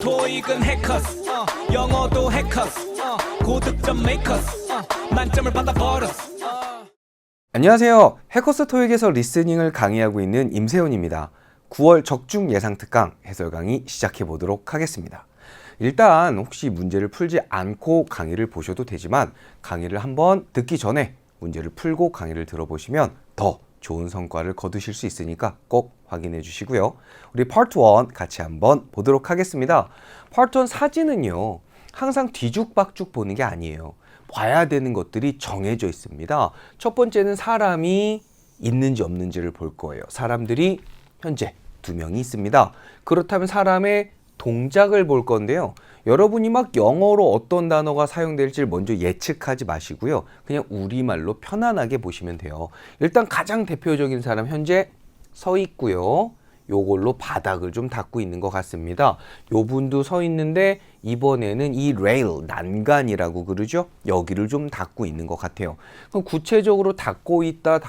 토익은 해커스 영어도 해커스 고득점 메이커스 만점을 받아버렸어. 안녕하세요. 해커스 토익에서 리스닝을 강의하고 있는 임세훈입니다. 9월 적중 예상 특강 해설 강의 시작해 보도록 하겠습니다. 일단 혹시 문제를 풀지 않고 강의를 보셔도 되지만 강의를 한번 듣기 전에 문제를 풀고 강의를 들어보시면 더 좋은 성과를 거두실 수 있으니까 꼭 확인해 주시고요. 우리 파트 1 같이 한번 보도록 하겠습니다. 파트 1 사진은요, 항상 뒤죽박죽 보는 게 아니에요. 봐야 되는 것들이 정해져 있습니다. 첫 번째는 사람이 있는지 없는지를 볼 거예요. 사람들이 현재 2명이 있습니다. 그렇다면 사람의 동작을 볼 건데요. 여러분이 막 영어로 어떤 단어가 사용될지를 먼저 예측하지 마시고요. 그냥 우리말로 편안하게 보시면 돼요. 일단 가장 대표적인 사람 현재 서 있고요. 요걸로 바닥을 좀 닦고 있는 것 같습니다. 요 분도 서 있는데 이번에는 이 레일, 난간이라고 그러죠? 여기를 좀 닦고 있는 것 같아요. 그럼 구체적으로 닦고 있다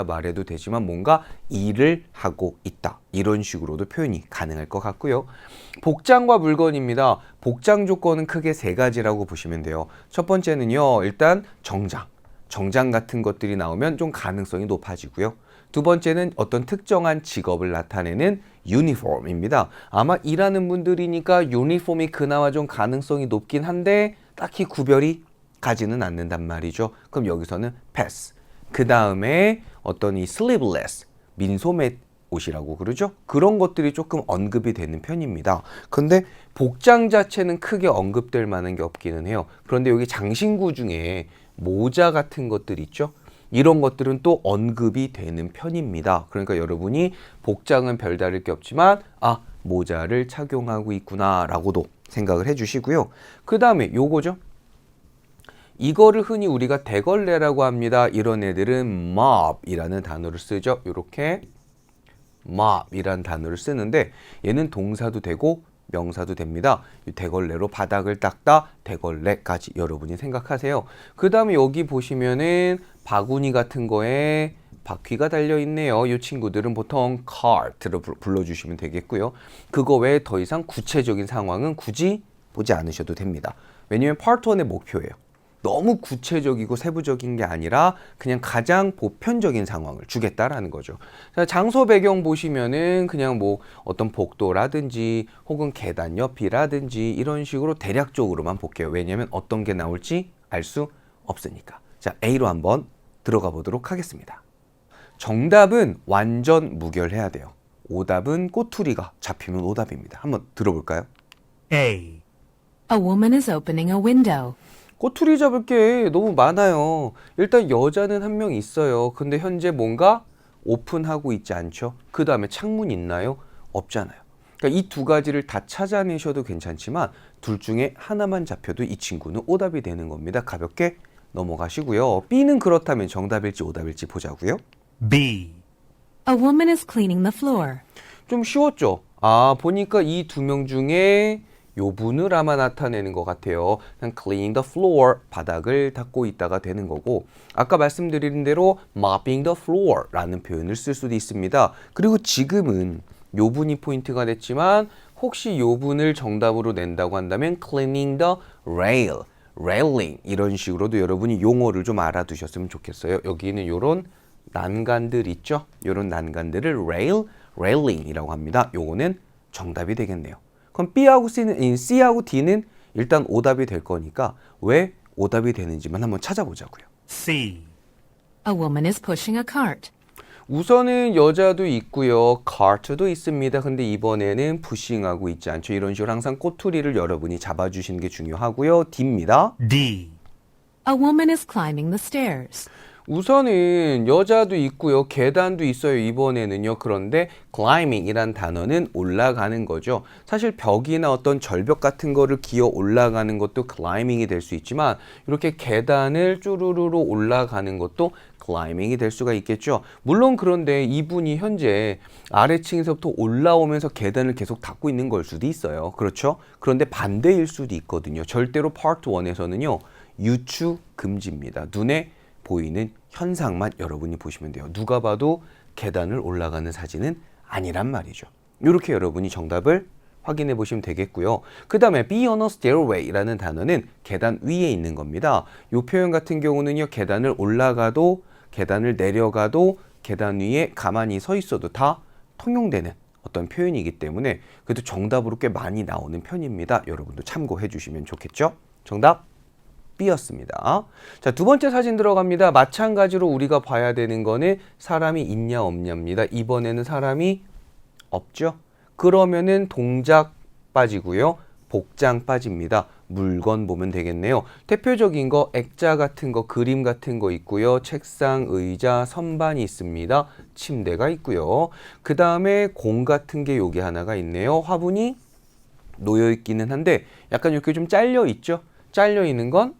말해도 되지만 뭔가 일을 하고 있다. 이런 식으로도 표현이 가능할 것 같고요. 복장과 물건입니다. 복장 조건은 크게 3가지라고 보시면 돼요. 첫 번째는요, 일단 정장 같은 것들이 나오면 좀 가능성이 높아지고요. 두 번째는 어떤 특정한 직업을 나타내는 유니폼입니다. 아마 일하는 분들이니까 유니폼이 그나마 좀 가능성이 높긴 한데 딱히 구별이 가지는 않는단 말이죠. 그럼 여기서는 패스. 그 다음에 어떤 이 sleeveless, 민소매 옷이라고 그러죠? 그런 것들이 조금 언급이 되는 편입니다. 근데 복장 자체는 크게 언급될 만한 게 없기는 해요. 그런데 여기 장신구 중에 모자 같은 것들 있죠? 이런 것들은 또 언급이 되는 편입니다. 그러니까 여러분이 복장은 별다를 게 없지만 모자를 착용하고 있구나 라고도 생각을 해주시고요. 그 다음에 요거죠. 이거를 흔히 우리가 대걸레라고 합니다. 이런 애들은 mob이라는 단어를 쓰죠. 이렇게 mob이라는 단어를 쓰는데 얘는 동사도 되고 명사도 됩니다. 대걸레로 바닥을 닦다, 대걸레까지 여러분이 생각하세요. 그 다음에 여기 보시면은 바구니 같은 거에 바퀴가 달려있네요. 이 친구들은 보통 cart로 불러주시면 되겠고요. 그거 외에 더 이상 구체적인 상황은 굳이 보지 않으셔도 됩니다. 왜냐면 파트 1의 목표예요. 너무 구체적이고 세부적인 게 아니라 그냥 가장 보편적인 상황을 주겠다라는 거죠. 장소 배경 보시면은 그냥 뭐 어떤 복도라든지 혹은 계단 옆이라든지 이런 식으로 대략적으로만 볼게요. 왜냐면 어떤 게 나올지 알 수 없으니까. 자, A로 한번 들어가 보도록 하겠습니다. 정답은 완전 무결해야 돼요. 오답은 꼬투리가 잡히면 오답입니다. 한번 들어볼까요? A. A woman is opening a window. 꼬투리 잡을 게 너무 많아요. 일단 여자는 한 명 있어요. 근데 현재 뭔가 오픈하고 있지 않죠? 그 다음에 창문 있나요? 없잖아요. 그러니까 이 2가지를 다 찾아내셔도 괜찮지만 둘 중에 하나만 잡혀도 이 친구는 오답이 되는 겁니다. 가볍게 넘어가시고요. B는 그렇다면 정답일지 오답일지 보자고요. B. A woman is cleaning the floor. 좀 쉬웠죠? 보니까 이 2명 중에 요 분을 아마 나타내는 것 같아요. 그냥 cleaning the floor, 바닥을 닦고 있다가 되는 거고, 아까 말씀드린 대로 mopping the floor 라는 표현을 쓸 수도 있습니다. 그리고 지금은 요 분이 포인트가 됐지만 혹시 요 분을 정답으로 낸다고 한다면 cleaning the rail, railing 이런 식으로도 여러분이 용어를 좀 알아두셨으면 좋겠어요. 여기는 요런 난간들 있죠? 요런 난간들을 rail, railing이라고 합니다. 요거는 정답이 되겠네요. 그럼 C하고 D는 일단 오답이 될 거니까 왜 오답이 되는지만 한번 찾아보자고요. C. A woman is pushing a cart. 우선은 여자도 있고요. cart도 있습니다. 근데 이번에는 pushing하고 있지 않죠. 이런 식으로 항상 꼬투리를 여러분이 잡아주시는 게 중요하고요. D입니다. D. A woman is climbing the stairs. 우선은 여자도 있고요. 계단도 있어요. 이번에는요. 그런데 climbing이란 단어는 올라가는 거죠. 사실 벽이나 어떤 절벽 같은 거를 기어 올라가는 것도 climbing이 될 수 있지만 이렇게 계단을 쭈루루루 올라가는 것도 climbing이 될 수가 있겠죠. 물론 그런데 이분이 현재 아래층에서부터 올라오면서 계단을 계속 닦고 있는 걸 수도 있어요. 그렇죠? 그런데 반대일 수도 있거든요. 절대로 파트 1에서는요. 유추 금지입니다. 눈에 보이는 현상만 여러분이 보시면 돼요. 누가 봐도 계단을 올라가는 사진은 아니란 말이죠. 이렇게 여러분이 정답을 확인해 보시면 되겠고요. 그 다음에 be on a stairway라는 단어는 계단 위에 있는 겁니다. 이 표현 같은 경우는요. 계단을 올라가도 계단을 내려가도 계단 위에 가만히 서 있어도 다 통용되는 어떤 표현이기 때문에 그래도 정답으로 꽤 많이 나오는 편입니다. 여러분도 참고해 주시면 좋겠죠? 정답 B였습니다. 자, 두 번째 사진 들어갑니다. 마찬가지로 우리가 봐야 되는 거는 사람이 있냐 없냐입니다. 이번에는 사람이 없죠? 그러면은 동작 빠지고요. 복장 빠집니다. 물건 보면 되겠네요. 대표적인 거 액자 같은 거, 그림 같은 거 있고요. 책상, 의자, 선반이 있습니다. 침대가 있고요. 그 다음에 공 같은 게 여기 하나가 있네요. 화분이 놓여 있기는 한데 약간 이렇게 좀 잘려 있죠? 잘려 있는 건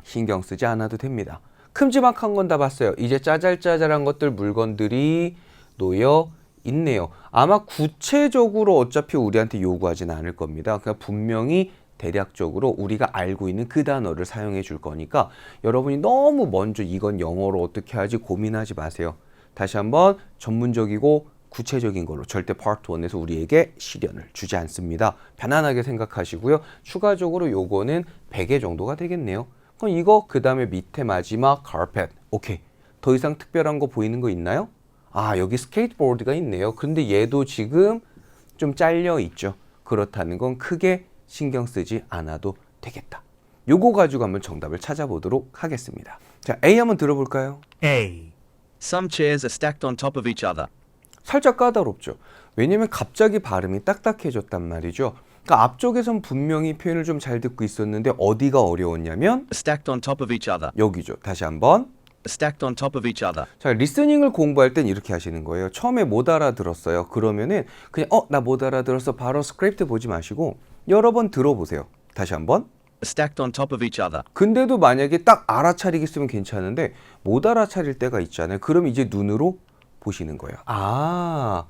신경 쓰지 않아도 됩니다. 큼지막한 건 다 봤어요. 이제 짜잘짜잘한 것들 물건들이 놓여 있네요. 아마 구체적으로 어차피 우리한테 요구하진 않을 겁니다. 그러니까 분명히 대략적으로 우리가 알고 있는 그 단어를 사용해 줄 거니까 여러분이 너무 먼저 이건 영어로 어떻게 하지 고민하지 마세요. 다시 한번 전문적이고 구체적인 걸로 절대 파트 1에서 우리에게 시련을 주지 않습니다. 편안하게 생각하시고요. 추가적으로 요거는 100개 정도가 되겠네요. 그럼 이거 그 다음에 밑에 마지막 carpet. 오케이. 더 이상 특별한 거 보이는 거 있나요? 아, 여기 스케이트보드가 있네요. 근데 얘도 지금 좀 잘려 있죠. 그렇다는 건 크게 신경 쓰지 않아도 되겠다. 요거 가지고 한번 정답을 찾아보도록 하겠습니다. 자, A 한번 들어볼까요? A, Some chairs are stacked on top of each other. 살짝 까다롭죠. 왜냐면 갑자기 발음이 딱딱해졌단 말이죠. 그러니까 앞쪽에선 분명히 표현을 좀 잘 듣고 있었는데 어디가 어려웠냐면 Stacked on top of each other. 여기죠. 다시 한번. Stacked on top of each other. 자, 리스닝을 공부할 땐 이렇게 하시는 거예요. 처음에 못 알아들었어요. 그러면은 그냥 나 못 알아들었어. 바로 스크립트 보지 마시고 여러 번 들어보세요. 다시 한번. Stacked on top of each other. 근데도 만약에 딱 알아차리겠으면 괜찮은데 못 알아차릴 때가 있잖아요. 그럼 이제 눈으로 보시는 거예요. 아,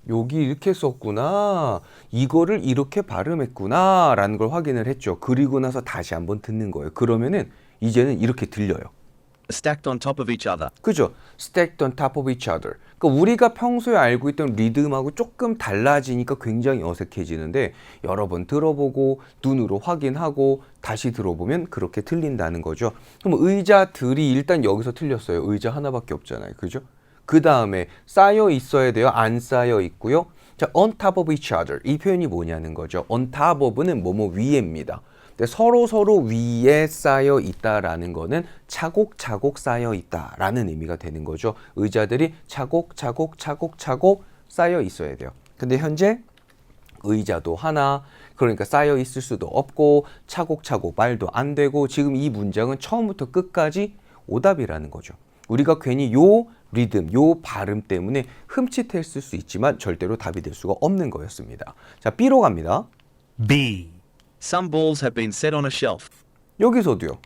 여기 이렇게 썼구나. 이거를 이렇게 발음했구나. 라는 걸 확인을 했죠. 그리고 나서 다시 한번 듣는 거예요. 그러면은 이제는 이렇게 들려요. Stacked on top of each other. 그죠? Stacked on top of each other. 그러니까 우리가 평소에 알고 있던 리듬하고 조금 달라지니까 굉장히 어색해지는데 여러 번 들어보고 눈으로 확인하고 다시 들어보면 그렇게 들린다는 거죠. 그럼 의자들이 일단 여기서 틀렸어요. 의자 하나밖에 없잖아요. 그죠? 그 다음에 쌓여 있어야 돼요. 안 쌓여 있고요. 자, on top of each other. 이 표현이 뭐냐는 거죠. on top of는 뭐뭐 위에입니다. 근데 서로 위에 쌓여 있다라는 거는 차곡차곡 쌓여 있다라는 의미가 되는 거죠. 의자들이 차곡차곡 쌓여 있어야 돼요. 근데 현재 의자도 하나, 그러니까 쌓여 있을 수도 없고 차곡차곡 말도 안 되고 지금 이 문장은 처음부터 끝까지 오답이라는 거죠. 우리가 괜히 요 리듬, 요 발음 때문에 흠칫했을 수 있지만 절대로 답이 될 수가 없는 거였습니다. 자, B로 갑니다. B, Some balls have been set on a shelf. 여기서도요.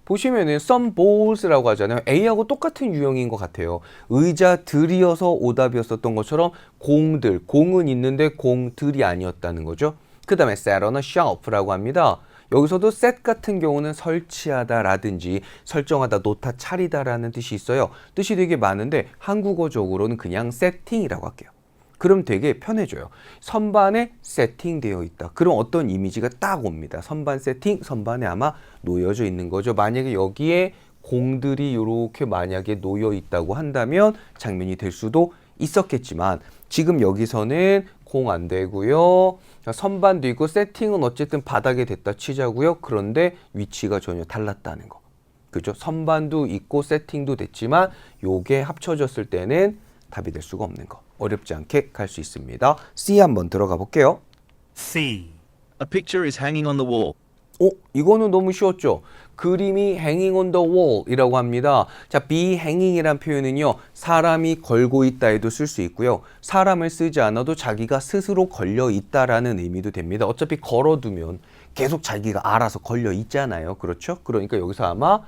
보시면은 some bowls라고 하잖아요. A하고 똑같은 유형인 것 같아요. 의자들이어서 오답이었었던 것처럼 공들, 공은 있는데 공들이 아니었다는 거죠. 그 다음에 set on a shelf라고 합니다. 여기서도 set 같은 경우는 설치하다라든지 설정하다, 놓다, 차리다라는 뜻이 있어요. 뜻이 되게 많은데 한국어적으로는 그냥 setting이라고 할게요. 그럼 되게 편해져요. 선반에 세팅되어 있다. 그럼 어떤 이미지가 딱 옵니다. 선반 세팅, 선반에 아마 놓여져 있는 거죠. 만약에 여기에 공들이 이렇게 만약에 놓여 있다고 한다면 장면이 될 수도 있었겠지만 지금 여기서는 공 안 되고요. 선반도 있고 세팅은 어쨌든 바닥에 됐다 치자고요. 그런데 위치가 전혀 달랐다는 거. 그죠? 선반도 있고 세팅도 됐지만 요게 합쳐졌을 때는 답이 될 수가 없는 거. 어렵지 않게 갈 수 있습니다. C 한번 들어가 볼게요. C, A picture is hanging on the wall. 이거는 너무 쉬웠죠? 그림이 hanging on the wall 이라고 합니다. 자, be hanging이란 표현은요, 사람이 걸고 있다 해도 쓸 수 있고요. 사람을 쓰지 않아도 자기가 스스로 걸려 있다라는 의미도 됩니다. 어차피 걸어두면 계속 자기가 알아서 걸려 있잖아요. 그렇죠? 그러니까 여기서 아마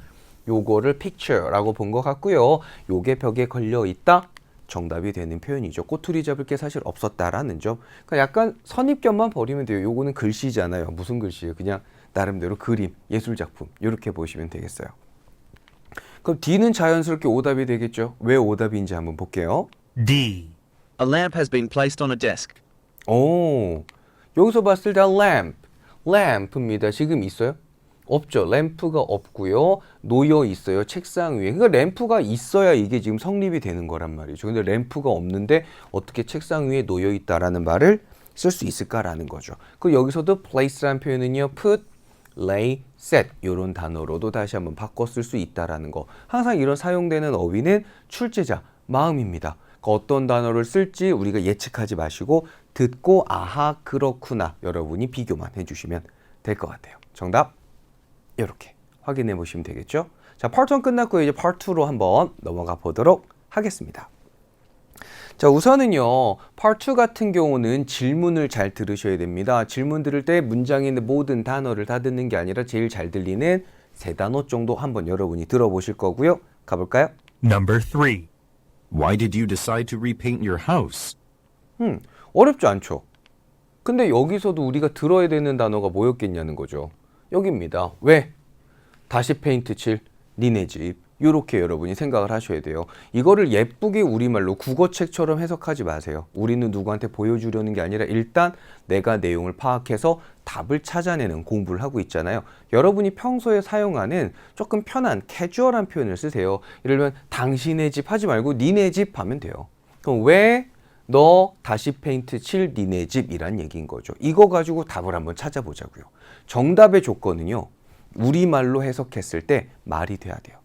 요거를 picture라고 본 것 같고요. 요게 벽에 걸려 있다. 정답이 되는 표현이죠. 꼬투리 잡을 게 사실 없었다라는 점. 그러니까 약간 선입견만 버리면 돼요. 요거는 글씨잖아요. 무슨 글씨예요? 그냥 나름대로 그림, 예술작품 이렇게 보시면 되겠어요. 그럼 D는 자연스럽게 오답이 되겠죠. 왜 오답인지 한번 볼게요. D, A lamp has been placed on a desk. 오, 여기서 봤을 때 lamp, lamp입니다. 지금 있어요? 없죠. 램프가 없고요. 놓여 있어요. 책상 위에. 그러니까 램프가 있어야 이게 지금 성립이 되는 거란 말이죠. 근데 램프가 없는데 어떻게 책상 위에 놓여 있다라는 말을 쓸 수 있을까라는 거죠. 그 여기서도 place라는 표현은요. put, lay, set 이런 단어로도 다시 한번 바꿔 쓸 수 있다라는 거. 항상 이런 사용되는 어휘는 출제자, 마음입니다. 그러니까 어떤 단어를 쓸지 우리가 예측하지 마시고 듣고 아하 그렇구나 여러분이 비교만 해주시면 될 것 같아요. 정답 이렇게 확인해 보시면 되겠죠. 자, 파트 1 끝났고 이제 파트 2로 한번 넘어가 보도록 하겠습니다. 자, 우선은요, 파트 2 같은 경우는 질문을 잘 들으셔야 됩니다. 질문 들을 때 문장에 있는 모든 단어를 다 듣는 게 아니라 제일 잘 들리는 세 단어 정도 한번 여러분이 들어보실 거고요. 가볼까요? Number 3. Why did you decide to repaint your house? 어렵지 않죠? 근데 여기서도 우리가 들어야 되는 단어가 뭐였겠냐는 거죠. 여기입니다. 왜? 다시 페인트 칠 니네 집. 이렇게 여러분이 생각을 하셔야 돼요. 이거를 예쁘게 우리말로 국어책처럼 해석하지 마세요. 우리는 누구한테 보여주려는 게 아니라 일단 내가 내용을 파악해서 답을 찾아내는 공부를 하고 있잖아요. 여러분이 평소에 사용하는 조금 편한 캐주얼한 표현을 쓰세요. 예를 들면 당신의 집 하지 말고 니네 집 하면 돼요. 그럼 왜 너 다시 페인트 칠 니네 집이란 얘기인 거죠. 이거 가지고 답을 한번 찾아보자고요. 정답의 조건은요. 우리말로 해석했을 때 말이 돼야 돼요.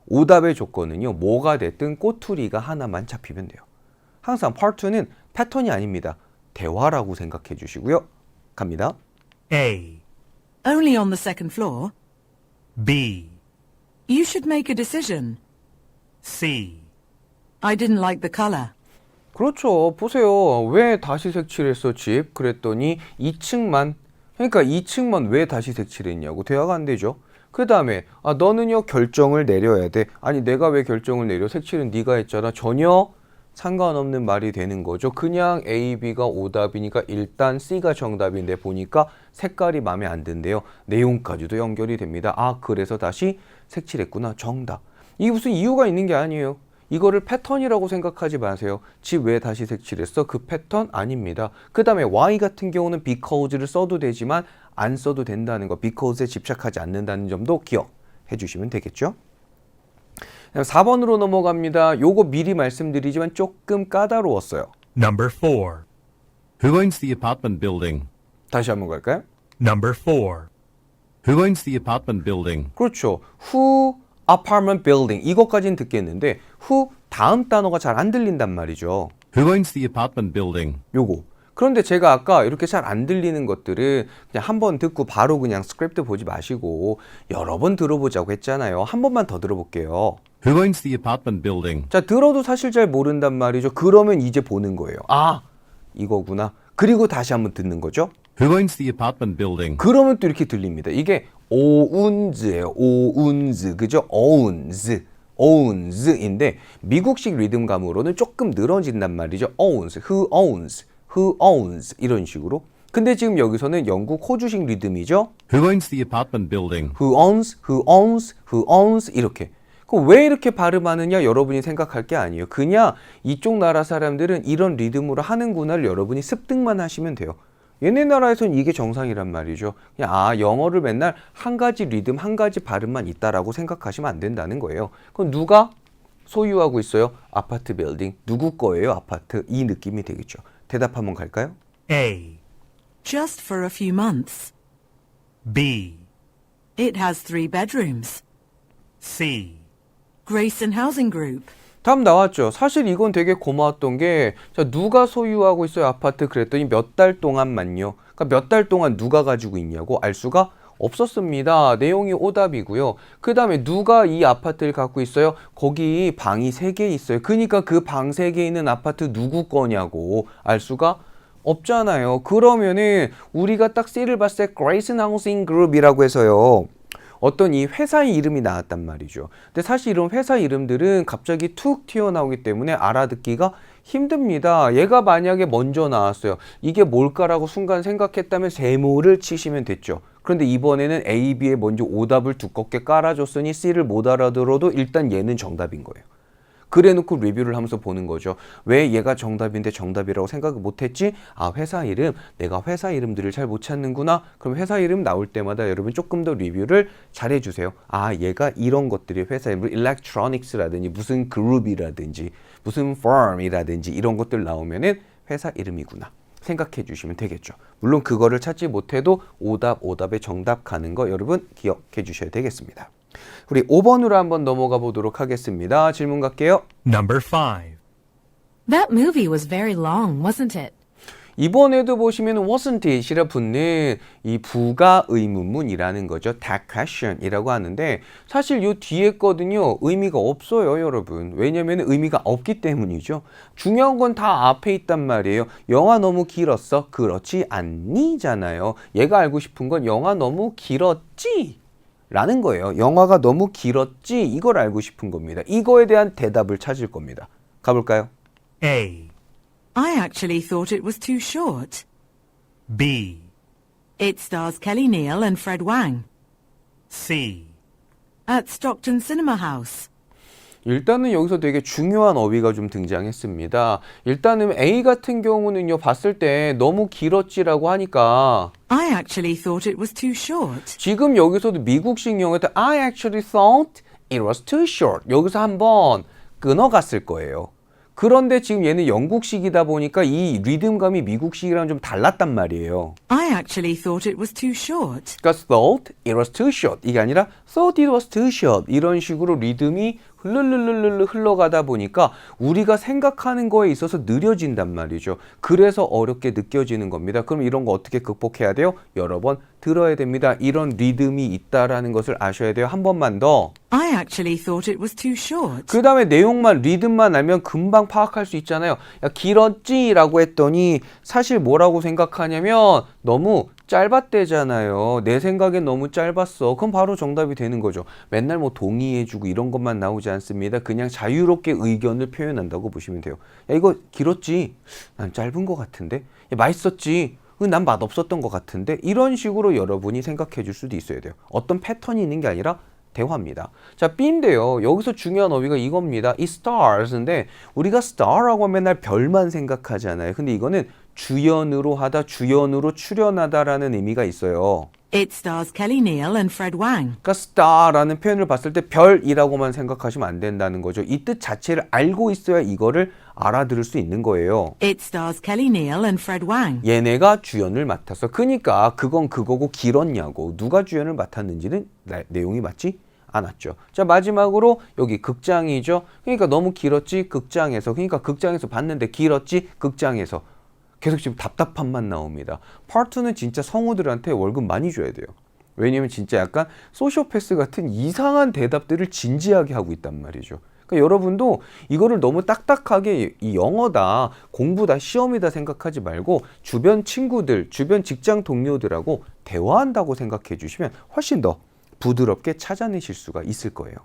오답의 조건은요. 뭐가 됐든 꼬투리가 하나만 잡히면 돼요. 항상 파트 2는 패턴이 아닙니다. 대화라고 생각해 주시고요. 갑니다. A. Only on the second floor. B. You should make a decision. C. I didn't like the color. 그렇죠. 보세요. 왜 다시 색칠했어 집? 그랬더니 2층만 그러니까 2층만 왜 다시 색칠했냐고 대화가 안 되죠. 그 다음에 너는요 결정을 내려야 돼. 아니 내가 왜 결정을 내려? 색칠은 네가 했잖아. 전혀 상관없는 말이 되는 거죠. 그냥 A, B가 오답이니까 일단 C가 정답인데 보니까 색깔이 마음에 안 든대요. 내용까지도 연결이 됩니다. 아 그래서 다시 색칠했구나. 정답. 이게 무슨 이유가 있는 게 아니에요. 이거를 패턴이라고 생각하지 마세요. 집 왜 다시 색칠했어? 그 패턴 아닙니다. 그 다음에 why 같은 경우는 because를 써도 되지만 안 써도 된다는 거. because에 집착하지 않는다는 점도 기억해 주시면 되겠죠. 4번으로 넘어갑니다. 요거 미리 말씀드리지만 조금 까다로웠어요. Number 4. Who owns the apartment building? 다시 한번 갈까요? Number 4. Who owns the apartment building? 그렇죠. who apartment building 이것까지는 듣겠는데 who 다음 단어가 잘 안 들린단 말이죠. Who owns the apartment building? 요거. 그런데 제가 아까 이렇게 잘 안 들리는 것들은 그냥 한 번 듣고 바로 그냥 스크립트 보지 마시고 여러 번 들어보자고 했잖아요. 한 번만 더 들어볼게요. Who owns the apartment building? 자, 들어도 사실 잘 모른단 말이죠. 그러면 이제 보는 거예요. 아, 이거구나. 그리고 다시 한번 듣는 거죠. Who owns the apartment building? 그러면 또 이렇게 들립니다. 이게 owns예요. owns. 그죠? owns. owns인데 미국식 리듬감으로는 조금 늘어진단 말이죠. owns. Who owns. Who owns. 이런 식으로. 근데 지금 여기서는 영국 호주식 리듬이죠. Who owns the apartment building? Who owns. Who owns. Who owns. 이렇게. 그럼 왜 이렇게 발음하느냐 여러분이 생각할 게 아니에요. 그냥 이쪽 나라 사람들은 이런 리듬으로 하는구나를 여러분이 습득만 하시면 돼요. 얘네 나라에선 이게 정상이란 말이죠. 그냥 영어를 맨날 한 가지 리듬, 한 가지 발음만 있다라고 생각하시면 안 된다는 거예요. 그럼 누가 소유하고 있어요? 아파트 빌딩. 누구 거예요? 아파트. 이 느낌이 되겠죠. 대답 한번 갈까요? A. Just for a few months. B. It has 3 bedrooms. C. Grayson Housing Group. 답 나왔죠. 사실 이건 되게 고마웠던 게 자, 누가 소유하고 있어요 아파트 그랬더니 몇 달 동안만요. 그러니까 몇 달 동안 누가 가지고 있냐고 알 수가 없었습니다. 내용이 오답이고요. 그 다음에 누가 이 아파트를 갖고 있어요? 거기 방이 3개 있어요. 그러니까 그 방 3개 있는 아파트 누구 거냐고 알 수가 없잖아요. 그러면은 우리가 딱 C를 봤을 때 Grayson Housing Group이라고 해서요. 어떤 이 회사의 이름이 나왔단 말이죠. 근데 사실 이런 회사 이름들은 갑자기 툭 튀어나오기 때문에 알아듣기가 힘듭니다. 얘가 만약에 먼저 나왔어요. 이게 뭘까라고 순간 생각했다면 세모를 치시면 됐죠. 그런데 이번에는 A, B에 먼저 오답을 두껍게 깔아줬으니 C를 못 알아들어도 일단 얘는 정답인 거예요. 그래놓고 리뷰를 하면서 보는 거죠. 왜 얘가 정답인데 정답이라고 생각을 못했지? 아, 회사 이름, 내가 회사 이름들을 잘 못 찾는구나. 그럼 회사 이름 나올 때마다 여러분 조금 더 리뷰를 잘해주세요. 아, 얘가 이런 것들이 회사 이름, electronics라든지 무슨 그룹이라든지 무슨 firm이라든지 이런 것들 나오면은 회사 이름이구나 생각해 주시면 되겠죠. 물론 그거를 찾지 못해도 오답의 정답 가는 거 여러분 기억해 주셔야 되겠습니다. 우리 5번으로 한번 넘어가 보도록 하겠습니다. 질문 갈게요. Number 5. That movie was very long, wasn't it? 이번에도 보시면 wasn't it이라 붙는 이 부가 의문문이라는 거죠. that question이라고 하는데 사실 요 뒤에 거든요. 의미가 없어요, 여러분. 왜냐면 의미가 없기 때문이죠. 중요한 건 다 앞에 있단 말이에요. 영화 너무 길었어? 그렇지 않니?잖아요. 얘가 알고 싶은 건 영화 너무 길었지? 라는 거예요. 영화가 너무 길었지? 이걸 알고 싶은 겁니다. 이거에 대한 대답을 찾을 겁니다. 가볼까요? A. I actually thought it was too short. B. It stars Kelly Neal and Fred Wang. C. At Stockton Cinema House. 일단은 여기서 되게 중요한 어휘가 좀 등장했습니다. 일단은 A 같은 경우는요, 봤을 때 너무 길었지라고 하니까 I actually thought it was too short. 지금 여기서도 미국식 영어에 I actually thought it was too short. 여기서 한번 끊어갔을 거예요. 그런데 지금 얘는 영국식이다 보니까 이 리듬감이 미국식이랑 좀 달랐단 말이에요. I actually thought it was too short. 그러니까 thought it was too short 이게 아니라 thought it was too short 이런 식으로 리듬이 흘러가다 보니까 우리가 생각하는 거에 있어서 느려진단 말이죠. 그래서 어렵게 느껴지는 겁니다. 그럼 이런 거 어떻게 극복해야 돼요? 여러 번 들어야 됩니다. 이런 리듬이 있다라는 것을 아셔야 돼요. 한 번만 더. I actually thought it was too short. 그 다음에 내용만 리듬만 알면 금방 파악할 수 있잖아요. 야, 길었지? 라고 했더니 사실 뭐라고 생각하냐면 너무 짧았대잖아요. 내 생각엔 너무 짧았어. 그럼 바로 정답이 되는 거죠. 맨날 뭐 동의해주고 이런 것만 나오지 않습니다. 그냥 자유롭게 의견을 표현한다고 보시면 돼요. 야, 이거 길었지? 난 짧은 것 같은데? 야, 맛있었지? 난 맛없었던 것 같은데? 이런 식으로 여러분이 생각해 줄 수도 있어야 돼요. 어떤 패턴이 있는 게 아니라 대화입니다. 자, B인데요. 여기서 중요한 어휘가 이겁니다. 이 stars인데 우리가 star라고 하면 맨날 별만 생각하잖아요. 근데 이거는 주연으로 하다, 주연으로 출연하다라는 의미가 있어요. It stars Kelly Neal and Fred Wang. 그러니까 star라는 표현을 봤을 때 별이라고만 생각하시면 안 된다는 거죠. 이 뜻 자체를 알고 있어야 이거를 알아들을 수 있는 거예요. It stars Kelly Neal and Fred Wang. 얘네가 주연을 맡았어. 그러니까 그건 그거고 길었냐고. 누가 주연을 맡았는지는 내용이 맞지 않았죠. 자, 마지막으로 여기 극장이죠. 그러니까 너무 길었지 극장에서. 그러니까 극장에서 봤는데 길었지 극장에서. 계속 지금 답답함만 나옵니다. 파트 2는 진짜 성우들한테 월급 많이 줘야 돼요. 왜냐면 진짜 약간 소시오패스 같은 이상한 대답들을 진지하게 하고 있단 말이죠. 그러니까 여러분도 이거를 너무 딱딱하게 이 영어다, 공부다, 시험이다 생각하지 말고 주변 친구들, 주변 직장 동료들하고 대화한다고 생각해 주시면 훨씬 더 부드럽게 찾아내실 수가 있을 거예요.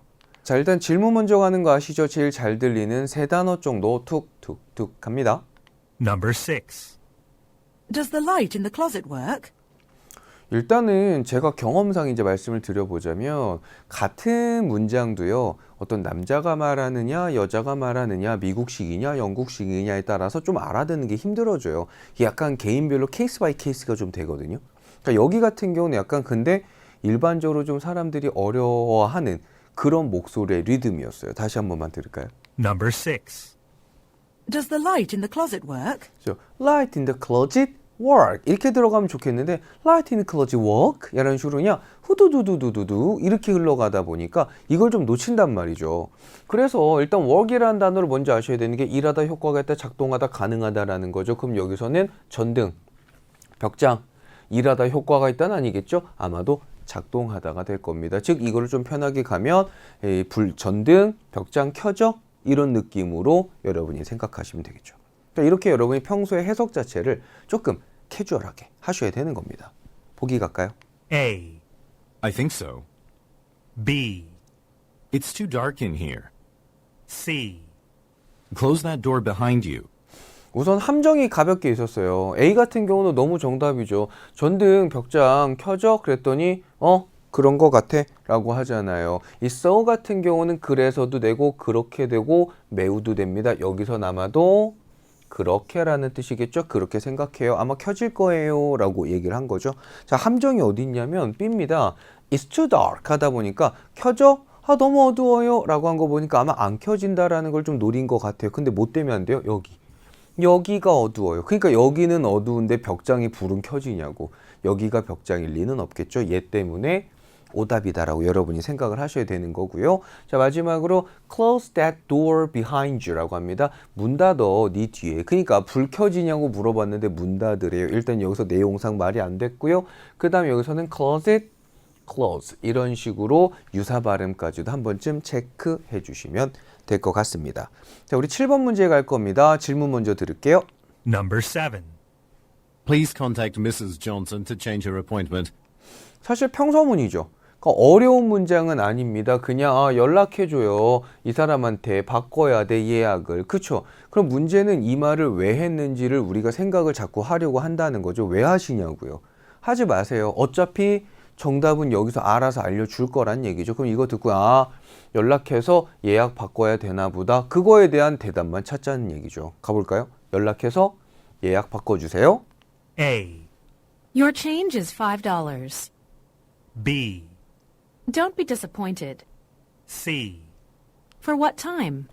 자, 일단 질문 먼저 가는 거 아시죠? 제일 잘 들리는 세 단어 정도 툭툭툭 갑니다. Number 6. Does the light in the closet work? 일단은 제가 경험상 이제 말씀을 드려보자면 같은 문장도요, 어떤 남자가 말하느냐 여자가 말하느냐 미국식이냐 영국식이냐에 따라서 좀 알아듣는 게 힘들어져요. 이게 약간 개인별로 케이스 바이 케이스가 좀 되거든요. 그러니까 여기 같은 경우는 약간 근데 일반적으로 좀 사람들이 어려워하는 그런 목소리의 리듬이었어요. 다시 한 번만 들을까요? Number 6. Does the light in the closet work? Light in the closet work 이렇게 들어가면 좋겠는데 Light in the closet work 이런 식으로 그냥 후두두두두두 이렇게 흘러가다 보니까 이걸 좀 놓친단 말이죠. 그래서 일단 work이라는 단어를 먼저 아셔야 되는 게 일하다, 효과가 있다, 작동하다, 가능하다라는 거죠. 그럼 여기서는 전등, 벽장, 일하다 효과가 있다는 아니겠죠? 아마도 작동하다가 될 겁니다. 즉 이거를 좀 편하게 가면 전등, 벽장 켜져? 이런 느낌으로 여러분이 생각하시면 되겠죠. 그러니까 이렇게 여러분이 평소에 해석 자체를 조금 캐주얼하게 하셔야 되는 겁니다. 보기 갈까요? A. I think so. B. It's too dark in here. C. Close that door behind you. 우선 함정이 가볍게 있었어요. A 같은 경우는 너무 정답이죠. 전등, 벽장 켜져? 그랬더니 그런 거 같아 라고 하잖아요. 이 so 같은 경우는 그래서도 되고 그렇게 되고 매우도 됩니다. 여기서 남아도 그렇게라는 뜻이겠죠. 그렇게 생각해요. 아마 켜질 거예요 라고 얘기를 한 거죠. 자, 함정이 어디 있냐면 B입니다. It's too dark 하다 보니까 켜져? 아, 너무 어두워요 라고 한 거 보니까 아마 안 켜진다라는 걸 좀 노린 것 같아요. 근데 뭐 때문에 안 돼요? 여기가 어두워요. 그러니까 여기는 어두운데 벽장이 불은 켜지냐고. 여기가 벽장일 리는 없겠죠. 얘 때문에 오답이다라고 여러분이 생각을 하셔야 되는 거고요. 자, 마지막으로 close that door behind you라고 합니다. 문 닫어 네 뒤에. 그러니까 불 켜지냐고 물어봤는데 문 닫으래요. 일단 여기서 내용상 말이 안 됐고요. 그 다음에 여기서는 closet, close 이런 식으로 유사 발음까지도 한 번쯤 체크해 주시면 될 것 같습니다. 자, 우리 7번 문제 갈 겁니다. 질문 먼저 들을게요. Number 7. Please contact Mrs. Johnson to change her appointment. 사실 평서문이죠. 그러니까 어려운 문장은 아닙니다. 그냥 연락해줘요. 이 사람한테 바꿔야 돼 예약을. 그쵸? 그럼 문제는 이 말을 왜 했는지를 우리가 생각을 자꾸 하려고 한다는 거죠. 왜 하시냐고요. 하지 마세요. 어차피 정답은 여기서 알아서 알려줄 거란 얘기죠. 그럼 이거 듣고 연락해서 예약 바꿔야 되나 보다. 그거에 대한 대답만 찾자는 얘기죠. 가볼까요? 연락해서 예약 바꿔주세요. A. Your change is $5. B. Don't be disappointed. C. For what time?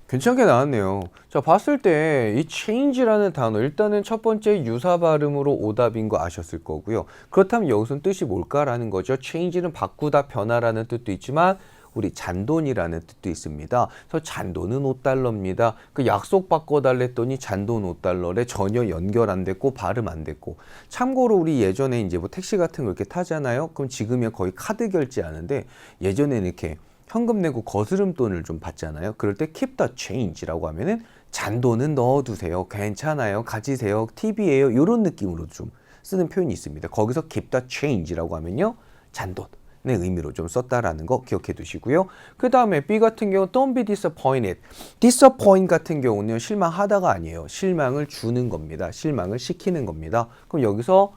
괜찮게 나왔네요. 자, 봤을 때 이 change라는 단어 일단은 첫 번째 유사 발음으로 오답인 거 아셨을 거고요. 그렇다면 여기서는 뜻이 뭘까라는 거죠. change는 바꾸다, 변화라는 뜻도 있지만 우리 잔돈이라는 뜻도 있습니다. 그래서 잔돈은 $5입니다. 그 약속 바꿔달랬더니 잔돈 $5래. 전혀 연결 안 됐고 발음 안 됐고. 참고로 우리 예전에 이제 뭐 택시 같은 거 이렇게 타잖아요. 그럼 지금이야 거의 카드 결제하는데 예전에는 이렇게 현금 내고 거스름 돈을 좀 받잖아요. 그럴 때 keep the change라고 하면은 잔돈은 넣어두세요. 괜찮아요. 가지세요. 팁이에요. 이런 느낌으로 좀 쓰는 표현이 있습니다. 거기서 keep the change라고 하면요. 잔돈의 의미로 좀 썼다라는 거 기억해 두시고요. 그 다음에 B 같은 경우 don't be disappointed. disappoint 같은 경우는 실망하다가 아니에요. 실망을 주는 겁니다. 실망을 시키는 겁니다. 그럼 여기서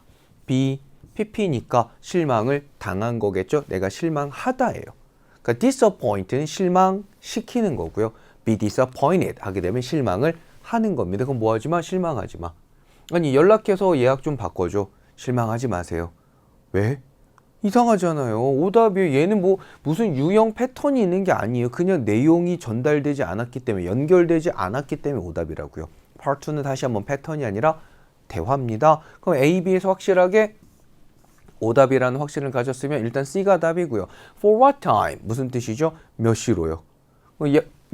be, pp니까 실망을 당한 거겠죠. 내가 실망하다예요. 그러니까 disappoint는 실망시키는 거고요. be disappointed 하게 되면 실망을 하는 겁니다. 그럼 뭐 하지 마? 실망하지 마. 아니 연락해서 예약 좀 바꿔줘. 실망하지 마세요. 왜? 이상하잖아요. 오답이 얘는 뭐 무슨 유형 패턴이 있는 게 아니에요. 그냥 내용이 전달되지 않았기 때문에 연결되지 않았기 때문에 오답이라고요. Part 2는 다시 한번 패턴이 아니라 대화입니다. 그럼 A, B에서 확실하게 오답이라는 확신을 가졌으면 일단 C가 답이고요. For what time? 무슨 뜻이죠? 몇 시로요?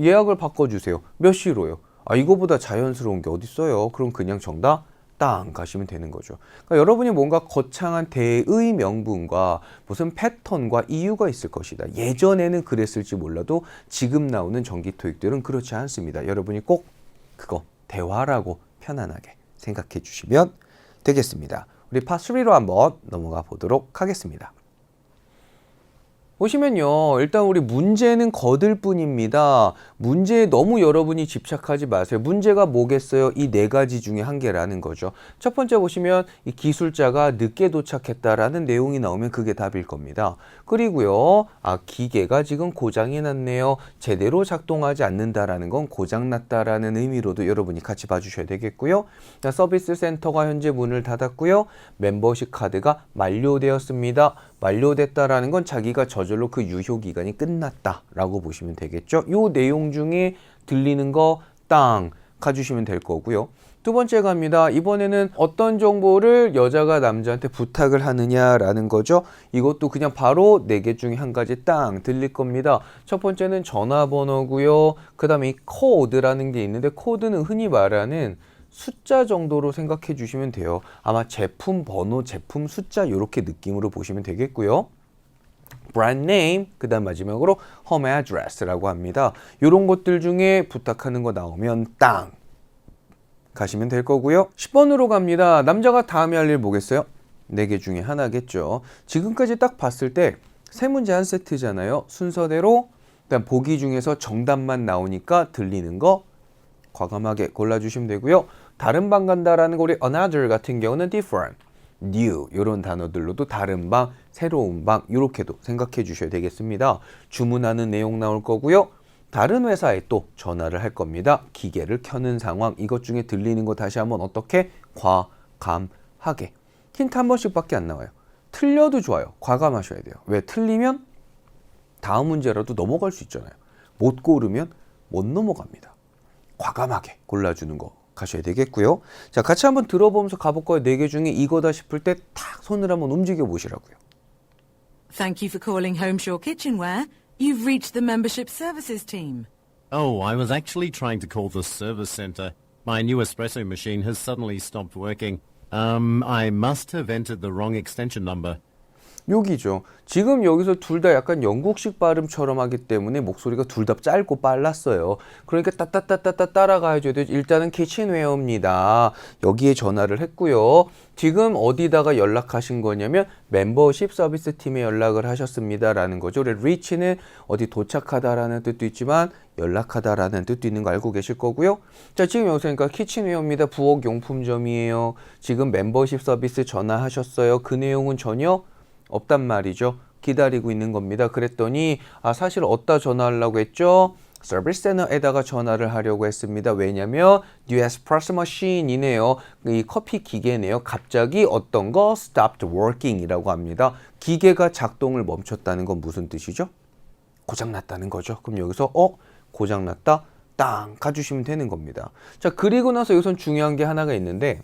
예약을 바꿔주세요. 몇 시로요? 이거보다 자연스러운 게 어딨어요? 그럼 그냥 정답 땅 가시면 되는 거죠. 그러니까 여러분이 뭔가 거창한 대의 명분과 무슨 패턴과 이유가 있을 것이다. 예전에는 그랬을지 몰라도 지금 나오는 전기 토익들은 그렇지 않습니다. 여러분이 꼭 그거 대화라고 편안하게 생각해 주시면 되겠습니다. 우리 파 3로 한번 넘어가 보도록 하겠습니다. 보시면요. 일단 우리 문제는 거들 뿐입니다. 문제에 너무 여러분이 집착하지 마세요. 문제가 뭐겠어요? 이 네 가지 중에 한 개라는 거죠. 첫 번째 보시면 이 기술자가 늦게 도착했다라는 내용이 나오면 그게 답일 겁니다. 그리고요. 기계가 지금 고장이 났네요. 제대로 작동하지 않는다라는 건 고장났다라는 의미로도 여러분이 같이 봐주셔야 되겠고요. 서비스 센터가 현재 문을 닫았고요. 멤버십 카드가 만료되었습니다. 만료됐다라는 건 자기가 저절로 그 유효 기간이 끝났다라고 보시면 되겠죠. 요 내용 중에 들리는 거 땅 가주시면 될 거고요. 두 번째 갑니다. 이번에는 어떤 정보를 여자가 남자한테 부탁을 하느냐라는 거죠. 이것도 그냥 바로 4개 중에 한 가지 땅 들릴 겁니다. 첫 번째는 전화번호고요. 그 다음에 이 코드라는 게 있는데 코드는 흔히 말하는 숫자 정도로 생각해 주시면 돼요. 아마 제품 번호, 제품 숫자 이렇게 느낌으로 보시면 되겠고요. brand name, 그 다음 마지막으로 home address라고 합니다. 이런 것들 중에 부탁하는 거 나오면 땅 가시면 될 거고요. 10번으로 갑니다. 남자가 다음에 할 일 뭐겠어요? 4개 중에 하나겠죠. 지금까지 딱 봤을 때 세 문제 한 세트잖아요. 순서대로 일단 보기 중에서 정답만 나오니까 들리는 거 과감하게 골라주시면 되고요. 다른 방 간다라는 거 우리 another 같은 경우는 different. new 이런 단어들로도 다른 방, 새로운 방 이렇게도 생각해 주셔야 되겠습니다. 주문하는 내용 나올 거고요. 다른 회사에 또 전화를 할 겁니다. 기계를 켜는 상황, 이것 중에 들리는 거 다시 한번 어떻게 과감하게. 힌트 한 번씩밖에 안 나와요. 틀려도 좋아요. 과감하셔야 돼요. 왜? 틀리면 다음 문제라도 넘어갈 수 있잖아요. 못 고르면 못 넘어갑니다. 과감하게 골라주는 거 가셔야 되겠고요. 자, 같이 한번 들어보면서 가볼까요? 4개 중에 이거다 싶을 때 탁 손을 한번 움직여 보시라고요. Thank you for calling Homeshore Kitchenware. You've reached the membership services team. Oh, I was actually trying to call the service center. My new espresso machine has suddenly stopped working. I must have entered the wrong extension number. 여기죠. 지금 여기서 둘 다 약간 영국식 발음처럼 하기 때문에 목소리가 둘 다 짧고 빨랐어요. 그러니까 따따따따따 따라가야죠. 일단은 키친웨어입니다. 여기에 전화를 했고요. 지금 어디다가 연락하신 거냐면 멤버십 서비스 팀에 연락을 하셨습니다라는 거죠. reach는 어디 도착하다라는 뜻도 있지만 연락하다라는 뜻도 있는 거 알고 계실 거고요. 자, 지금 여기서 그러니까 키친웨어입니다. 부엌용품점이에요. 지금 멤버십 서비스 전화하셨어요. 그 내용은 전혀 없단 말이죠. 기다리고 있는 겁니다. 그랬더니 사실 어디다 전화하려고 했죠? 서비스 센터에다가 전화를 하려고 했습니다. 왜냐면 뉴 에스프레소 머신이네요. 이 커피 기계네요. 갑자기 어떤 거 stopped working 이라고 합니다. 기계가 작동을 멈췄다는 건 무슨 뜻이죠? 고장났다는 거죠. 그럼 여기서 고장났다 땅 가주시면 되는 겁니다. 자, 그리고 나서 여기선 중요한 게 하나가 있는데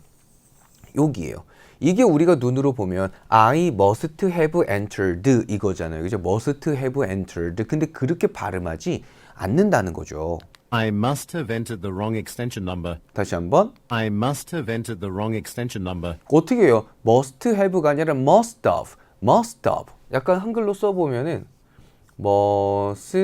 여기에요. 이게 우리가 눈으로 보면 I must have entered 이거잖아요. 그죠? must have entered. 근데 그렇게 발음하지 않는다는 거죠. I must have entered the wrong extension number. 다시 한번. I must have entered the wrong extension number. 어떻게 해요? must have가 아니라 must have. must have. 약간 한글로 써보면은 must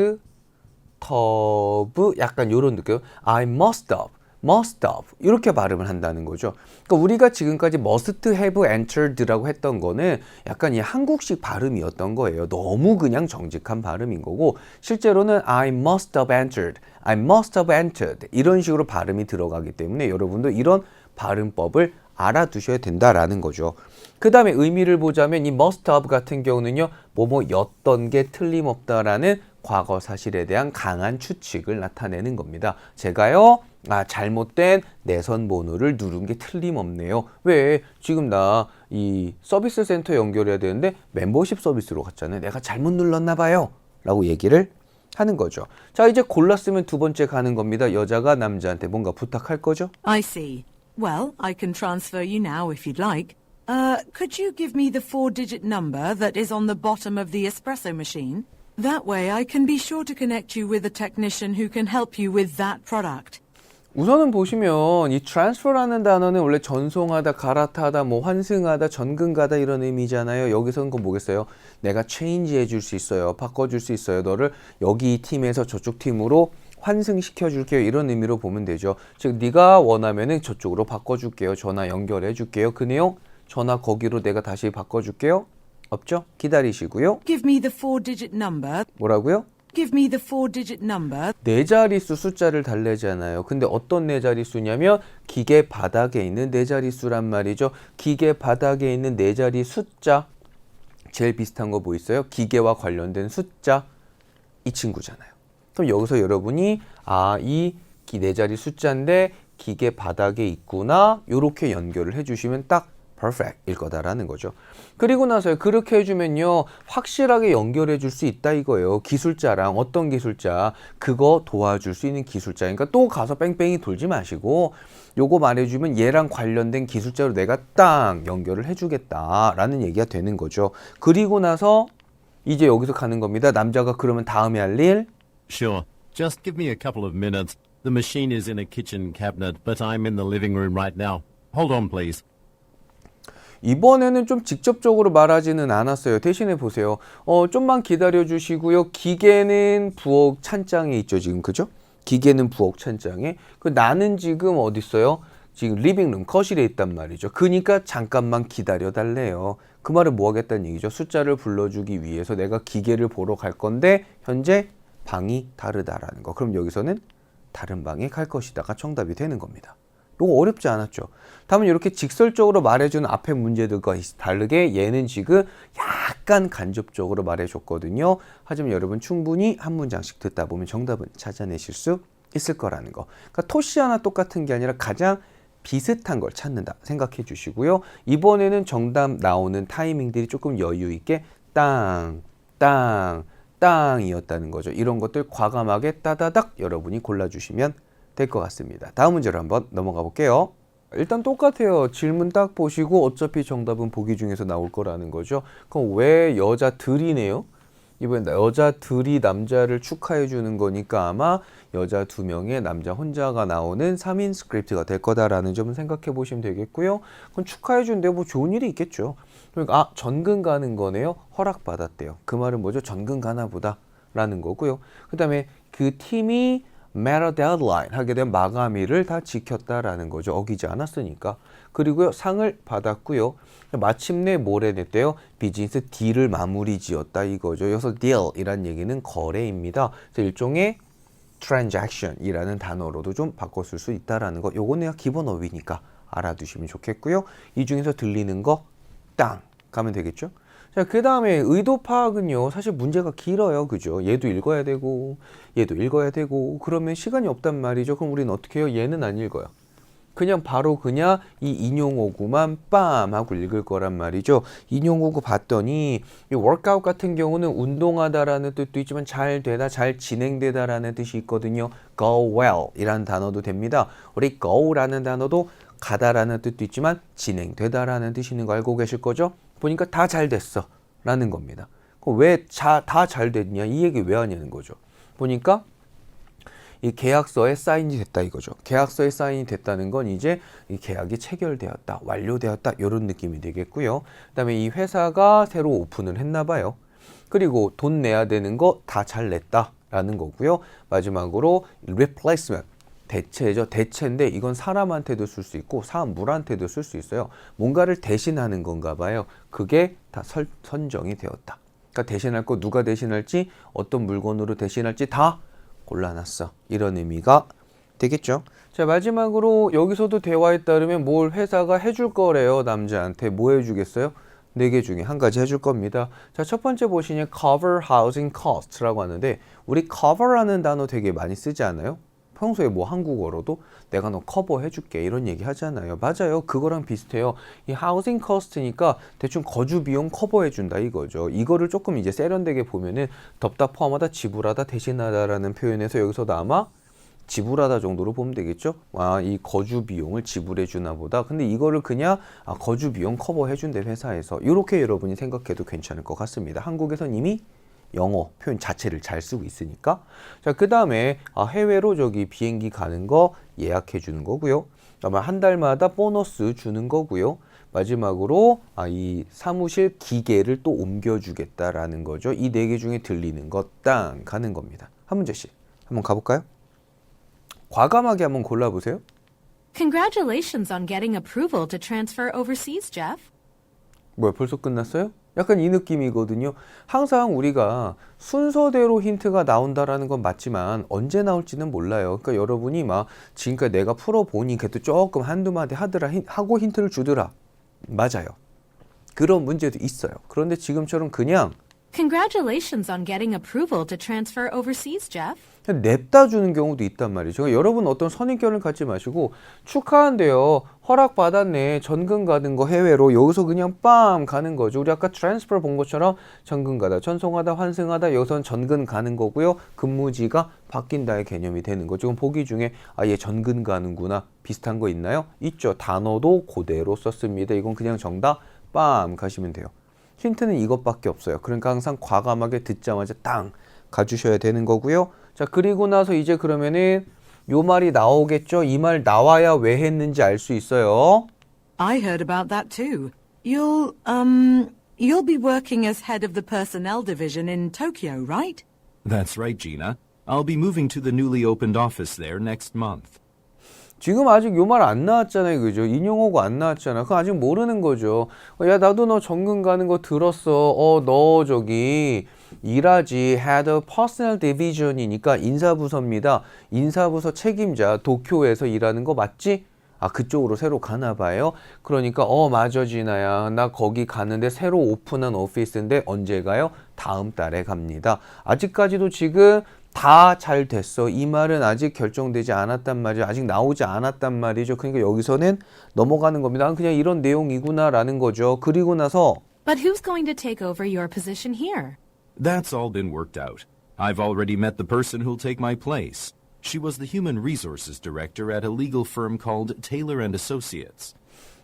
have 약간 이런 느낌. I must have. must have 이렇게 발음을 한다는 거죠. 그러니까 우리가 지금까지 must have entered라고 했던 거는 약간 이 한국식 발음이었던 거예요. 너무 그냥 정직한 발음인 거고 실제로는 I must have entered, I must have entered 이런 식으로 발음이 들어가기 때문에 여러분도 이런 발음법을 알아두셔야 된다라는 거죠. 그 다음에 의미를 보자면 이 must have 같은 경우는요. 뭐뭐였던 게 틀림없다라는 과거 사실에 대한 강한 추측을 나타내는 겁니다. 제가요. 잘못된 내선 번호를 누른 게 틀림없네요. 왜? 지금 나 이 서비스 센터 연결해야 되는데 멤버십 서비스로 갔잖아요. 내가 잘못 눌렀나 봐요. 라고 얘기를 하는 거죠. 자, 이제 골랐으면 두 번째 가는 겁니다. 여자가 남자한테 뭔가 부탁할 거죠? I see. Well, I can transfer you now if you'd like. Could you give me the 4-digit number that is on the bottom of the espresso machine? That way I can be sure to connect you with a technician who can help you with that product. 우선은 보시면 이 transfer라는 단어는 원래 전송하다, 갈아타다, 뭐 환승하다, 전근가다 이런 의미잖아요. 여기서는 그건 뭐겠어요? 내가 change 해줄 수 있어요. 바꿔줄 수 있어요. 너를 여기 이 팀에서 저쪽 팀으로 환승시켜 줄게요. 이런 의미로 보면 되죠. 즉 네가 원하면은 저쪽으로 바꿔줄게요. 전화 연결해 줄게요. 그 내용 전화 거기로 내가 다시 바꿔줄게요. 없죠? 기다리시고요. Give me the 4-digit number. 뭐라고요? Give me the 4-digit number. 네 자릿수 숫자를 달래잖아요. 근데 어떤 네 자릿수냐면 기계 바닥에 있는 네 자릿수란 말이죠. 기계 바닥에 있는 네 자리 숫자. 제일 비슷한 거 뭐 있어요? 기계와 관련된 숫자. 이 친구잖아요. 그럼 여기서 여러분이 이 네 자리 숫자인데 기계 바닥에 있구나. 요렇게 연결을 해주시면 딱 perfect일 거다라는 거죠. 그리고 나서요. 그렇게 해주면요. 확실하게 연결해 줄 수 있다 이거예요. 기술자랑 어떤 기술자 그거 도와줄 수 있는 기술자. 그러니까 또 가서 뺑뺑이 돌지 마시고 요거 말해주면 얘랑 관련된 기술자로 내가 딱 연결을 해주겠다라는 얘기가 되는 거죠. 그리고 나서 이제 여기서 가는 겁니다. 남자가 그러면 다음에 할 일 Sure. Just give me a couple of minutes. The machine is in a kitchen cabinet, but I'm in the living room right now. Hold on, please. 이번에는 좀 직접적으로 말하지는 않았어요. 대신에 보세요. 좀만 기다려 주시고요. 기계는 부엌 찬장에 있죠. 지금 그죠? 기계는 부엌 찬장에. 나는 지금 어디 있어요? 지금 리빙룸 거실에 있단 말이죠. 그러니까 잠깐만 기다려 달래요. 그 말은 뭐 하겠다는 얘기죠? 숫자를 불러주기 위해서 내가 기계를 보러 갈 건데 현재 방이 다르다라는 거. 그럼 여기서는 다른 방에 갈 것이다가 정답이 되는 겁니다. 이거 어렵지 않았죠. 다음은 이렇게 직설적으로 말해주는 앞에 문제들과 다르게 얘는 지금 약간 간접적으로 말해줬거든요. 하지만 여러분 충분히 한 문장씩 듣다 보면 정답은 찾아내실 수 있을 거라는 거. 그러니까 토시 하나 똑같은 게 아니라 가장 비슷한 걸 찾는다 생각해 주시고요. 이번에는 정답 나오는 타이밍들이 조금 여유 있게 땅, 땅, 땅이었다는 거죠. 이런 것들 과감하게 따다닥 여러분이 골라주시면 될 것 같습니다. 다음 문제로 한번 넘어가 볼게요. 일단 똑같아요. 질문 딱 보시고 어차피 정답은 보기 중에서 나올 거라는 거죠. 그럼 왜 여자들이네요? 이번엔 여자들이 남자를 축하해 주는 거니까 아마 여자 2명에 남자 혼자가 나오는 3인 스크립트가 될 거다라는 점을 생각해 보시면 되겠고요. 그럼 축하해 주는데 뭐 좋은 일이 있겠죠. 그러니까 전근 가는 거네요. 허락받았대요. 그 말은 뭐죠? 전근 가나 보다 라는 거고요. 그 다음에 그 팀이 met a deadline 하게 된 마감일을 다 지켰다라는 거죠. 어기지 않았으니까. 그리고요 상을 받았고요. 마침내 뭘 해냈대요? 비즈니스 딜을 마무리 지었다 이거죠. 여기서 deal이란 얘기는 거래입니다. 그래서 일종의 transaction이라는 단어로도 좀 바꿨을 수 있다라는 거. 요건 내가 기본 어휘니까 알아두시면 좋겠고요. 이 중에서 들리는 거 땅 가면 되겠죠. 자, 그 다음에 의도 파악은요, 사실 문제가 길어요. 그죠? 얘도 읽어야 되고, 얘도 읽어야 되고, 그러면 시간이 없단 말이죠. 그럼 우리는 어떻게 해요? 얘는 안 읽어요. 그냥 바로 그냥 이 인용어구만 빰 하고 읽을 거란 말이죠. 인용어구 봤더니, 이 workout 같은 경우는 운동하다라는 뜻도 있지만 잘 되다, 잘 진행되다라는 뜻이 있거든요. go well 이라는 단어도 됩니다. 우리 go라는 단어도 가다라는 뜻도 있지만 진행되다라는 뜻이 있는 거 알고 계실 거죠? 보니까 다 잘 됐어 라는 겁니다. 왜 다 잘 됐냐 이 얘기 왜 하냐는 거죠. 보니까 이 계약서에 사인이 됐다 이거죠. 계약서에 사인이 됐다는 건 이제 이 계약이 체결되었다, 완료되었다 이런 느낌이 되겠고요. 그 다음에 이 회사가 새로 오픈을 했나 봐요. 그리고 돈 내야 되는 거 다 잘 냈다 라는 거고요. 마지막으로 replacement 대체죠. 대체인데 이건 사람한테도 쓸 수 있고 사물한테도 쓸 수 있어요. 뭔가를 대신하는 건가 봐요. 그게 다 선정이 되었다. 그러니까 대신할 거 누가 대신할지 어떤 물건으로 대신할지 다 골라놨어. 이런 의미가 되겠죠. 자, 마지막으로 여기서도 대화에 따르면 뭘 회사가 해줄 거래요. 남자한테 뭐 해주겠어요? 4개 중에 한 가지 해줄 겁니다. 자, 첫 번째 보시면 cover housing cost라고 하는데 우리 cover라는 단어 되게 많이 쓰지 않아요? 평소에 뭐 한국어로도 내가 너 커버해 줄게 이런 얘기 하잖아요. 맞아요. 그거랑 비슷해요. 이 하우징 커스트니까 대충 거주 비용 커버해 준다 이거죠. 이거를 조금 이제 세련되게 보면은 덥다 포함하다 지불하다 대신하다라는 표현에서 여기서도 아마 지불하다 정도로 보면 되겠죠. 이 거주 비용을 지불해 주나 보다. 근데 이거를 그냥 거주 비용 커버해 준대 회사에서. 이렇게 여러분이 생각해도 괜찮을 것 같습니다. 한국에선 이미 영어 표현 자체를 잘 쓰고 있으니까. 자, 그 다음에 해외로 비행기 가는 거 예약해 주는 거고요. 그다음에 한 달마다 보너스 주는 거고요. 마지막으로 이 사무실 기계를 또 옮겨주겠다라는 거죠. 이 4개 중에 들리는 거 땅 가는 겁니다. 한 문제씩 한번 가볼까요? 과감하게 한번 골라보세요. Congratulations on getting approval to transfer overseas, Jeff. 뭐야, 벌써 끝났어요? 약간 이 느낌이거든요. 항상 우리가 순서대로 힌트가 나온다라는 건 맞지만 언제 나올지는 몰라요. 그러니까 여러분이 지금까지 내가 풀어보니 그래도 조금 한두 마디 하고 힌트를 주더라. 맞아요. 그런 문제도 있어요. 그런데 지금처럼 그냥 Congratulations on getting approval to transfer overseas, Jeff. 냅다 주는 경우도 있단 말이죠. 그러니까 여러분 어떤 선입견을 갖지 마시고 축하한대요. 허락받았네. 전근 가는 거 해외로. 여기서 그냥 빰 가는 거죠. 우리 아까 트랜스퍼 본 것처럼 전근 가다, 전송하다, 환승하다. 여기서는 전근 가는 거고요. 근무지가 바뀐다의 개념이 되는 거죠. 지금 보기 중에 얘 전근 가는구나. 비슷한 거 있나요? 있죠. 단어도 그대로 썼습니다. 이건 그냥 정답 빰 가시면 돼요. 힌트는 이것밖에 없어요. 그러니까 항상 과감하게 듣자마자 땅 가주셔야 되는 거고요. 자, 그리고 나서 이제 그러면은 요 말이 나오겠죠. 이 말 나와야 왜 했는지 알 수 있어요. I heard about that too. You'll be working as head of the personnel division in Tokyo, right? That's right, Gina. I'll be moving to the newly opened office there next month. 지금 아직 요 말 안 나왔잖아요. 그죠? 인용어고 안 나왔잖아. 그거 아직 모르는 거죠. 야, 나도 너 전근 가는 거 들었어. 너 일하지. Head of Personnel Division이니까 인사부서입니다. 인사부서 책임자. 도쿄에서 일하는 거 맞지? 아, 그쪽으로 새로 가나 봐요. 그러니까 맞아 진아야. 나 거기 가는데 새로 오픈한 오피스인데 언제 가요? 다음 달에 갑니다. 아직까지도 지금 다 잘 됐어. 이 말은 아직 결정되지 않았단 말이죠. 아직 나오지 않았단 말이죠. 그러니까 여기서는 넘어가는 겁니다. 그냥 이런 내용이구나라는 거죠. 그리고 나서 But who's going to take over your position here? That's all been worked out. I've already met the person who'll take my place. She was the human resources director at a legal firm called Taylor and Associates.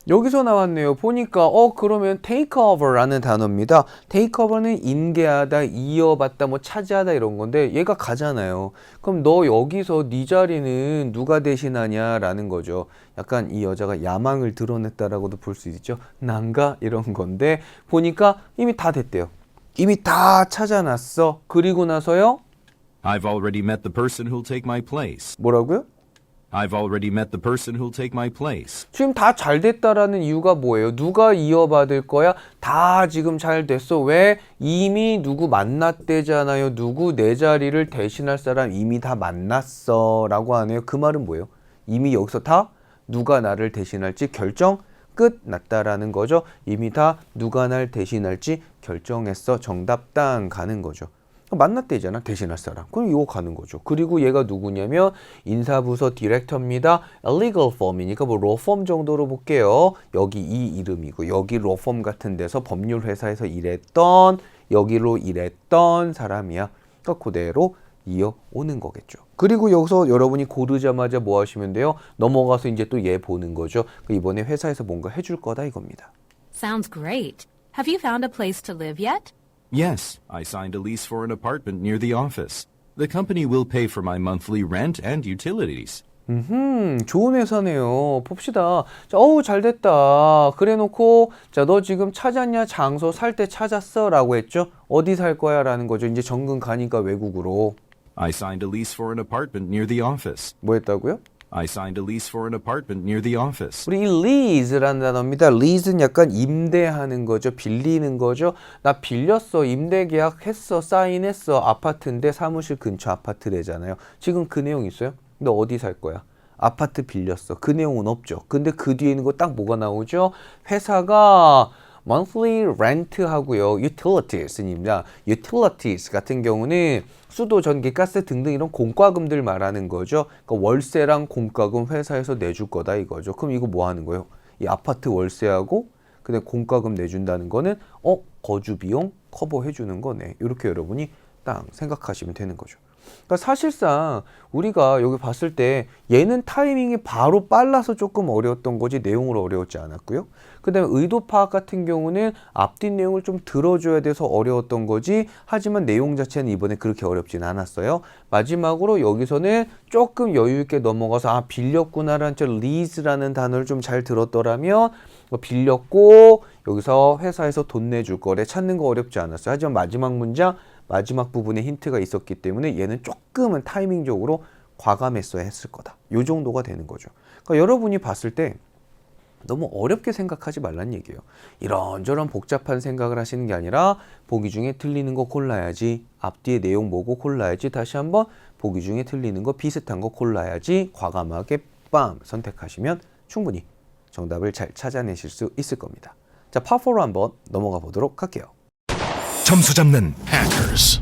여기서 나왔네요. 보니까 그러면 takeover라는 단어입니다. takeover는 임계하다, 이어받다, 뭐 차지하다 이런 건데 얘가 가잖아요. 그럼 너 여기서 네 자리는 누가 대신하냐라는 거죠. 약간 이 여자가 야망을 드러냈다라고도 볼 수 있죠. 난가 이런 건데 보니까 이미 다 됐대요. 이미 다 찾아놨어. 그리고 나서요. I've already met the person who'll take my place. 뭐라고요? I've already met the person who'll take my place. 지금 다 잘 됐다라는 이유가 뭐예요? 누가 이어받을 거야? 다 지금 잘 됐어. 왜? 이미 누구 만났대잖아요. 누구 내 자리를 대신할 사람 이미 다 만났어 라고 하네요. 그 말은 뭐예요? 이미 여기서 다 누가 나를 대신할지 결정 끝났다라는 거죠. 이미 다 누가 날 대신할지 결정했어. 정답 땅 가는 거죠. 만났대잖아. 대신할 사람. 그럼 이거 가는 거죠. 그리고 얘가 누구냐면 인사부서 디렉터입니다. legal firm이니까 뭐 law firm 정도로 볼게요. 여기 이 이름이고 여기 law firm 같은 데서 법률 회사에서 일했던 여기로 일했던 사람이야. 그러니까 그대로 이어오는 거겠죠. 그리고 여기서 여러분이 고르자마자 뭐 하시면 돼요? 넘어가서 이제 또 얘 보는 거죠. 이번에 회사에서 뭔가 해줄 거다 이겁니다. Sounds great. Have you found a place to live yet? Yes, I signed a lease for an apartment near the office. The company will pay for my monthly rent and utilities. 좋은 회사네요. 봅시다. 자, 잘 됐다. 그래 놓고, 자, 너 지금 찾았냐? 장소 살 때 찾았어? 라고 했죠? 어디 살 거야? 라는 거죠. 이제 정근 가니까 외국으로. I signed a lease for an apartment near the office. 뭐 했다고요? I signed a lease for an apartment near the office. 우리 이 lease라는 단어입니다. lease는 약간 임대하는 거죠. 빌리는 거죠. 나 빌렸어. 임대 계약했어. 사인했어. 아파트인데 사무실 근처 아파트래잖아요. 지금 그 내용 있어요? 너 어디 살 거야? 아파트 빌렸어. 그 내용은 없죠. 근데 그 뒤에 있는 거 딱 뭐가 나오죠? 회사가 monthly rent 하고요. utilities입니다. utilities 같은 경우는 수도, 전기, 가스 등등 이런 공과금들 말하는 거죠. 그러니까 월세랑 공과금 회사에서 내줄 거다 이거죠. 그럼 이거 뭐 하는 거예요? 이 아파트 월세하고 근데 공과금 내준다는 거는 거주 비용 커버해 주는 거네. 이렇게 여러분이 딱 생각하시면 되는 거죠. 그러니까 사실상 우리가 여기 봤을 때 얘는 타이밍이 바로 빨라서 조금 어려웠던 거지 내용으로 어려웠지 않았고요. 그 다음에 의도 파악 같은 경우는 앞뒤 내용을 좀 들어줘야 돼서 어려웠던 거지 하지만 내용 자체는 이번에 그렇게 어렵진 않았어요. 마지막으로 여기서는 조금 여유 있게 넘어가서 빌렸구나라는 저 lease라는 단어를 좀 잘 들었더라면 빌렸고 여기서 회사에서 돈 내줄 거래 찾는 거 어렵지 않았어요. 하지만 마지막 문장 마지막 부분에 힌트가 있었기 때문에 얘는 조금은 타이밍적으로 과감했어야 했을 거다. 요 정도가 되는 거죠. 그러니까 여러분이 봤을 때 너무 어렵게 생각하지 말란 얘기예요. 이런저런 복잡한 생각을 하시는 게 아니라 보기 중에 틀리는 거 골라야지. 앞뒤에 내용 보고 골라야지. 다시 한번 보기 중에 틀리는 거 비슷한 거 골라야지. 과감하게 빰 선택하시면 충분히 정답을 잘 찾아내실 수 있을 겁니다. 자, 파4로 한번 넘어가 보도록 할게요. 점수 잡는 Hackers.